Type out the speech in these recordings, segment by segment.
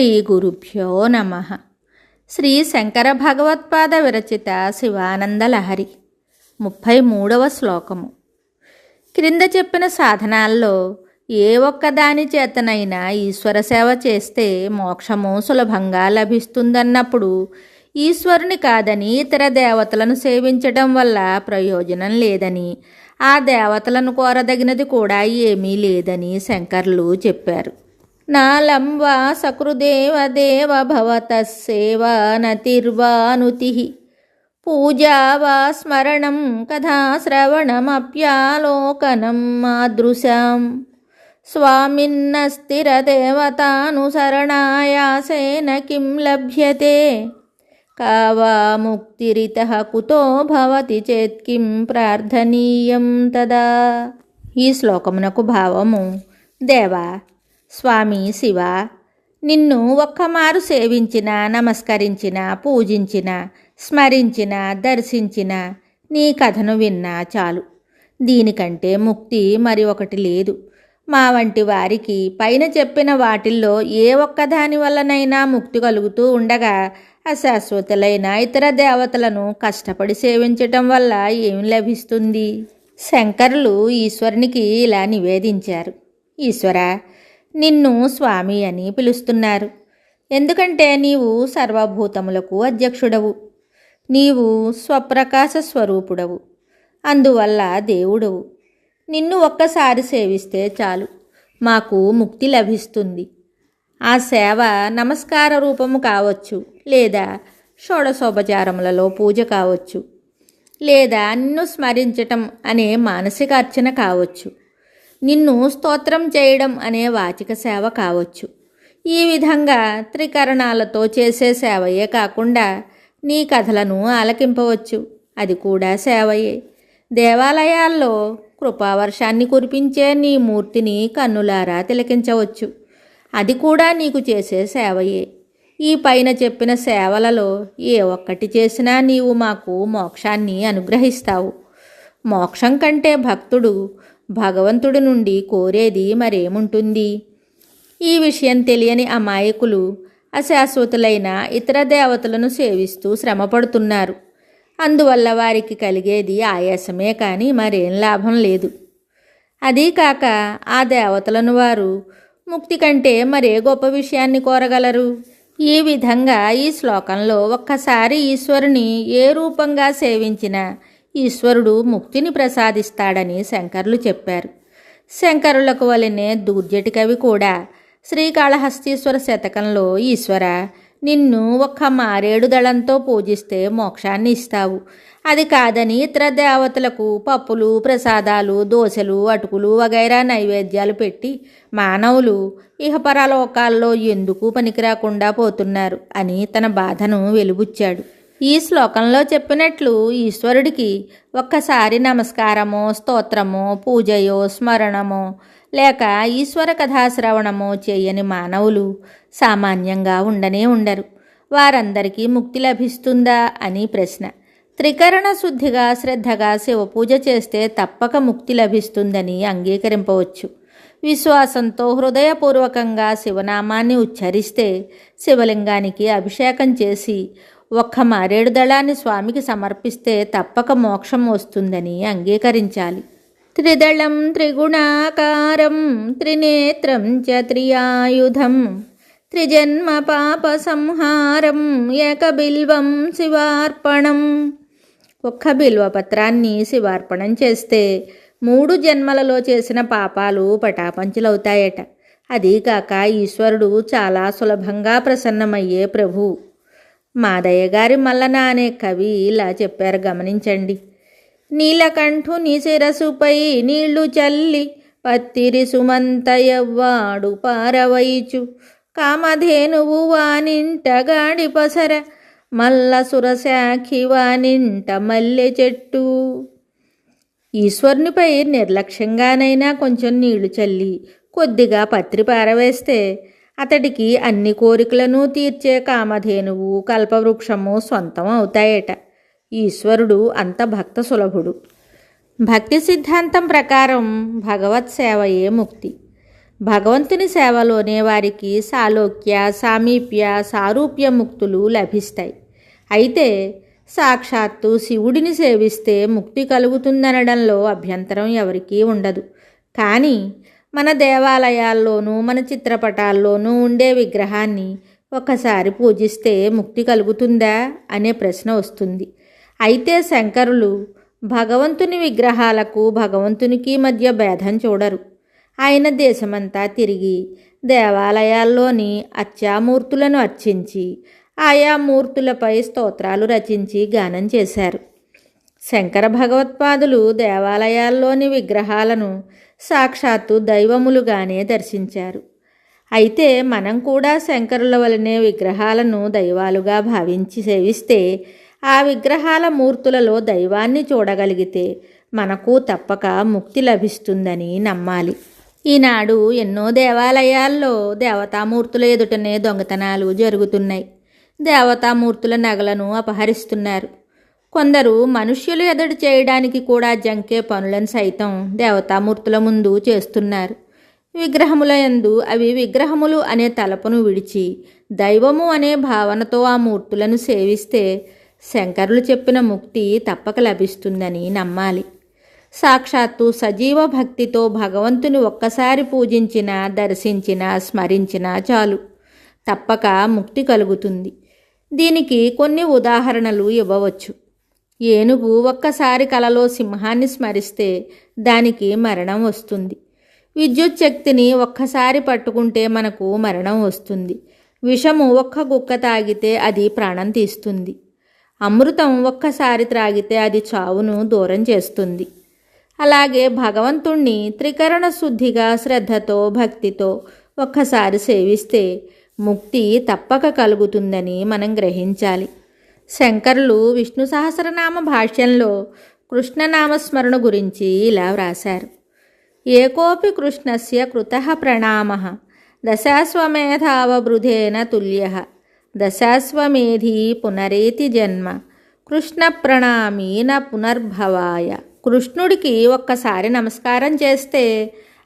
శ్రీ గురుభ్యో నమః. శ్రీ శంకర భగవత్పాద విరచిత శివానందలహరి 33వ శ్లోకము. క్రింద చెప్పిన సాధనాల్లో ఏ ఒక్కదాని చేతనైనా ఈశ్వర సేవ చేస్తే మోక్షము సులభంగా లభిస్తుందన్నప్పుడు ఈశ్వరుని కాదని ఇతర దేవతలను సేవించడం వల్ల ప్రయోజనం లేదని, ఆ దేవతలను కోరదగినది కూడా ఏమీ లేదని శంకర్లు చెప్పారు. నాలం వా సకృదేవ దేవ భవతః సేవా నతిర్వానుతి పూజా వా స్మరణం కథాశ్రవణమప్యాలోకనం మాదృశాం స్వామిన్న స్థిరదేవతానుసరణాయాసేన కిం లభ్యతే కావా ముక్తిరితః కుతో భవతి చేత్ కిం ప్రార్థనీయం తదా. ఈ శ్లోకమునకు భావము: దేవా, స్వామి శివ, నిన్ను ఒక్కమారు సేవించిన, నమస్కరించిన, పూజించిన, స్మరించిన, దర్శించిన, నీ కథను విన్నా చాలు. దీనికంటే ముక్తి మరి ఒకటి లేదు. మా వంటి వారికి పైన చెప్పిన వాటిల్లో ఏ ఒక్కదాని వల్లనైనా ముక్తి కలుగుతూ ఉండగా అశాశ్వతులైన ఇతర దేవతలను కష్టపడి సేవించటం వల్ల ఏమి లభిస్తుంది? శంకరులు ఈశ్వరునికి ఇలా నివేదించారు: ఈశ్వర, నిన్ను స్వామి అని పిలుస్తున్నారు. ఎందుకంటే నీవు సర్వభూతములకు అధ్యక్షుడవు. నీవు స్వప్రకాశ స్వరూపుడవు. అందువల్ల దేవుడవు. నిన్ను ఒక్కసారి సేవిస్తే చాలు, మాకు ముక్తి లభిస్తుంది. ఆ సేవ నమస్కార రూపము కావచ్చు, లేదా షోడశోపచారములలో పూజ కావచ్చు, లేదా నిన్ను స్మరించటం అనే మానసిక అర్చన కావచ్చు, నిన్ను స్తోత్రం చేయడం అనే వాచిక సేవ కావచ్చు. ఈ విధంగా త్రికరణాలతో చేసే సేవయే కాకుండా నీ కథలను ఆలకింపవచ్చు. అది కూడా సేవయే. దేవాలయాల్లో కృపావర్షాన్ని కురిపించే నీ మూర్తిని కన్నులారా తిలకించవచ్చు. అది కూడా నీకు చేసే సేవయే. ఈ పైన చెప్పిన సేవలలో ఏ ఒక్కటి చేసినా నీవు మాకు మోక్షాన్ని అనుగ్రహిస్తావు. మోక్షం కంటే భక్తుడు భగవంతుడి నుండి కోరేది మరేముంటుంది? ఈ విషయం తెలియని అమాయకులు అశాశ్వతులైన ఇతర దేవతలను సేవిస్తూ శ్రమపడుతున్నారు. అందువల్ల వారికి కలిగేది ఆయాసమే కానీ మరేం లాభం లేదు. అదీకాక ఆ దేవతలను వారు ముక్తి కంటే మరే గొప్ప విషయాన్ని కోరగలరు? ఈ విధంగా ఈ శ్లోకంలో ఒక్కసారి ఈశ్వరుని ఏ రూపంగా సేవించినా ఈశ్వరుడు ముక్తిని ప్రసాదిస్తాడని శంకరులు చెప్పారు. శంకరులకు వలనే దూర్జటి కవి కూడా శ్రీకాళహస్తీశ్వర శతకంలో, ఈశ్వర, నిన్ను ఒక్క మారేడు దళంతో పూజిస్తే మోక్షాన్ని ఇస్తావు. అది కాదని ఇతర దేవతలకు పప్పులు, ప్రసాదాలు, దోశలు, అటుకులు వగైరా నైవేద్యాలు పెట్టి మానవులు ఇహపరలోకాల్లో ఎందుకు పనికిరాకుండా పోతున్నారు అని తన బాధను వెలుబుచ్చాడు. ఈ శ్లోకంలో చెప్పినట్లు ఈశ్వరుడికి ఒక్కసారి నమస్కారమో, స్తోత్రమో, పూజయో, స్మరణమో లేక ఈశ్వర కథాశ్రవణమో చేయని మానవులు సామాన్యంగా ఉండరు. వారందరికీ ముక్తి లభిస్తుందా అని ప్రశ్న. త్రికరణ శుద్ధిగా శ్రద్ధగా శివపూజ చేస్తే తప్పక ముక్తి లభిస్తుందని అంగీకరింపవచ్చు. విశ్వాసంతో హృదయపూర్వకంగా శివనామాన్ని ఉచ్చరిస్తే, శివలింగానికి అభిషేకం చేసి ఒక్క మారేడు దళాన్ని స్వామికి సమర్పిస్తే తప్పక మోక్షం వస్తుందని అంగీకరించాలి. త్రిదళం త్రిగుణాకారం త్రినేత్రం చ త్రియాయుధం త్రిజన్మ పాప సంహారం ఏకబిల్వం శివార్పణం. ఒక్క బిల్వపత్రాన్ని శివార్పణం చేస్తే 3 జన్మలలో చేసిన పాపాలు పటాపంచలవుతాయట. అదీకాక ఈశ్వరుడు చాలా సులభంగా ప్రసన్నమయ్యే ప్రభు. మాదయ్య గారి మల్లన అనే కవి ఇలా చెప్పారు, గమనించండి. నీలకంఠుని శిరసుపై నీళ్లు చల్లి పత్తిరి సుమంతయవ్వాడు పారవైచు కామధేనువు వానింట గాడి పసర మల్ల సురశాఖి వానింట మల్లె చెట్టు. ఈశ్వరునిపై నిర్లక్ష్యంగానైనా కొంచెం నీళ్లు చల్లి కొద్దిగా పత్రి పారవేస్తే అతడికి అన్ని కోరికలను తీర్చే కామధేనువు, కల్పవృక్షము సొంతం అవుతాయట. ఈశ్వరుడు అంత భక్త సులభుడు. భక్తి సిద్ధాంతం ప్రకారం భగవత్ సేవయే ముక్తి. భగవంతుని సేవలోనే వారికి సాలోక్య, సామీప్య, సారూప్య ముక్తులు లభిస్తాయి. అయితే సాక్షాత్తు శివుడిని సేవిస్తే ముక్తి కలుగుతుందనడంలో అభ్యంతరం ఎవరికీ ఉండదు. కానీ మన దేవాలయాల్లోనూ మన చిత్రపటాల్లోనూ ఉండే విగ్రహాన్ని ఒకసారి పూజిస్తే ముక్తి కలుగుతుందా అనే ప్రశ్న వస్తుంది. అయితే శంకరులు భగవంతుని విగ్రహాలకు భగవంతునికి మధ్య భేదం చూడరు. ఆయన దేశమంతా తిరిగి దేవాలయాల్లోని అర్చామూర్తులను అర్చించి ఆయా మూర్తులపై స్తోత్రాలు రచించి గానం చేశారు. శంకర భగవత్పాదులు దేవాలయాల్లోని విగ్రహాలను సాక్షాత్తు దైవములుగానే దర్శించారు. అయితే మనం కూడా శంకరుల వలనే విగ్రహాలను దైవాలుగా భావించి సేవిస్తే ఆ విగ్రహాల మూర్తులలో దైవాన్ని చూడగలిగితే మనకు తప్పక ముక్తి లభిస్తుందని నమ్మాలి. ఈనాడు ఎన్నో దేవాలయాల్లో దేవతామూర్తుల ఎదుటనే దొంగతనాలు జరుగుతున్నాయి. దేవతామూర్తుల నగలను అపహరిస్తున్నారు. కొందరు మనుష్యులు ఎదుటి చేయడానికి కూడా జంకే పనులను సైతం దేవతామూర్తుల ముందు చేస్తున్నారు. విగ్రహముల యందు అవి విగ్రహములు అనే తలపును విడిచి దైవము అనే భావనతో ఆ మూర్తులను సేవిస్తే శంకరులు చెప్పిన ముక్తి తప్పక లభిస్తుందని నమ్మాలి. సాక్షాత్తు సజీవ భక్తితో భగవంతుని ఒక్కసారి పూజించినా, దర్శించినా, స్మరించినా చాలు, తప్పక ముక్తి కలుగుతుంది. దీనికి కొన్ని ఉదాహరణలు ఇవ్వవచ్చు. ఏనుగు ఒక్కసారి కలలో సింహాన్ని స్మరిస్తే దానికి మరణం వస్తుంది. విద్యుత్ శక్తిని ఒక్కసారి పట్టుకుంటే మనకు మరణం వస్తుంది. విషము ఒక్క గుక్క తాగితే అది ప్రాణం తీస్తుంది. అమృతం ఒక్కసారి త్రాగితే అది చావును దూరం చేస్తుంది. అలాగే భగవంతుణ్ణి త్రికరణ శుద్ధిగా శ్రద్ధతో భక్తితో ఒక్కసారి సేవిస్తే ముక్తి తప్పక కలుగుతుందని మనం గ్రహించాలి. శంకరులు విష్ణు సహస్రనామ భాష్యంలో కృష్ణనామస్మరణ గురించి ఇలా వ్రాశారు. ఏకోపి కృష్ణస్య కృతః ప్రణామః దశాశ్వమేధావబృధేన తుల్యః దశాశ్వమేధీ పునరేతి జన్మ కృష్ణ ప్రణామీ న పునర్భవాయ. కృష్ణుడికి ఒక్కసారి నమస్కారం చేస్తే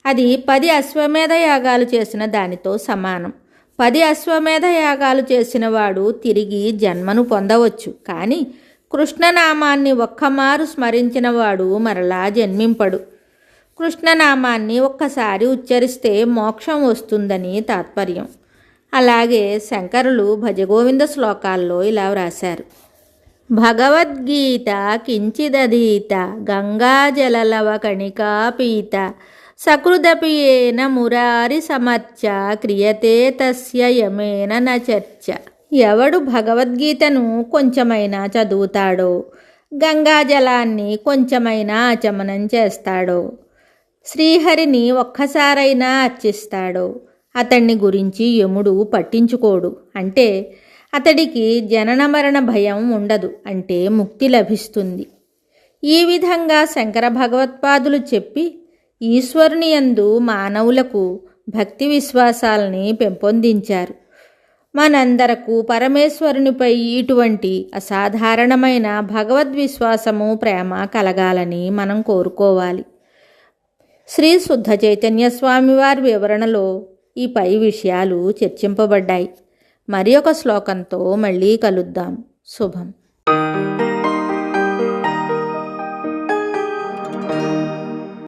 అది 10 అశ్వమేధ యాగాలు చేసిన దానితో సమానం. 10 అశ్వమేధ యాగాలు చేసిన వాడు తిరిగి జన్మను పొందవచ్చు. కానీ కృష్ణనామాన్ని ఒక్కమారు స్మరించిన వాడు మరలా జన్మింపడు. కృష్ణనామాన్ని ఒక్కసారి ఉచ్చరిస్తే మోక్షం వస్తుందని తాత్పర్యం. అలాగే శంకరులు భజగోవింద శ్లోకాల్లో ఇలా వ్రాశారు. భగవద్గీత కించిదధీత గంగాజలలవ కణికాపీత సకృదపి ఏన మురారి సమర్చ క్రియతే తస్య యమేన న చర్చ. ఎవడు భగవద్గీతను కొంచెమైనా చదువుతాడో, గంగాజలాన్ని కొంచెమైనా ఆచమనం చేస్తాడో, శ్రీహరిని ఒక్కసారైనా అర్చిస్తాడో అతన్ని గురించి యముడు పట్టించుకోడు. అంటే అతడికి జనన మరణ భయం ఉండదు. అంటే ముక్తి లభిస్తుంది. ఈ విధంగా శంకర భగవత్పాదులు చెప్పి ఈశ్వరుని యందు మానవులకు భక్తి విశ్వాసాలని పెంపొందించారు. మనందరకు పరమేశ్వరునిపై ఇటువంటి అసాధారణమైన భగవద్విశ్వాసము, ప్రేమ కలగాలని మనం కోరుకోవాలి. శ్రీ శుద్ధ చైతన్య స్వామివారి వివరణలో ఈ పై విషయాలు చర్చింపబడ్డాయి. మరి ఒక శ్లోకంతో మళ్ళీ కలుద్దాం. శుభం.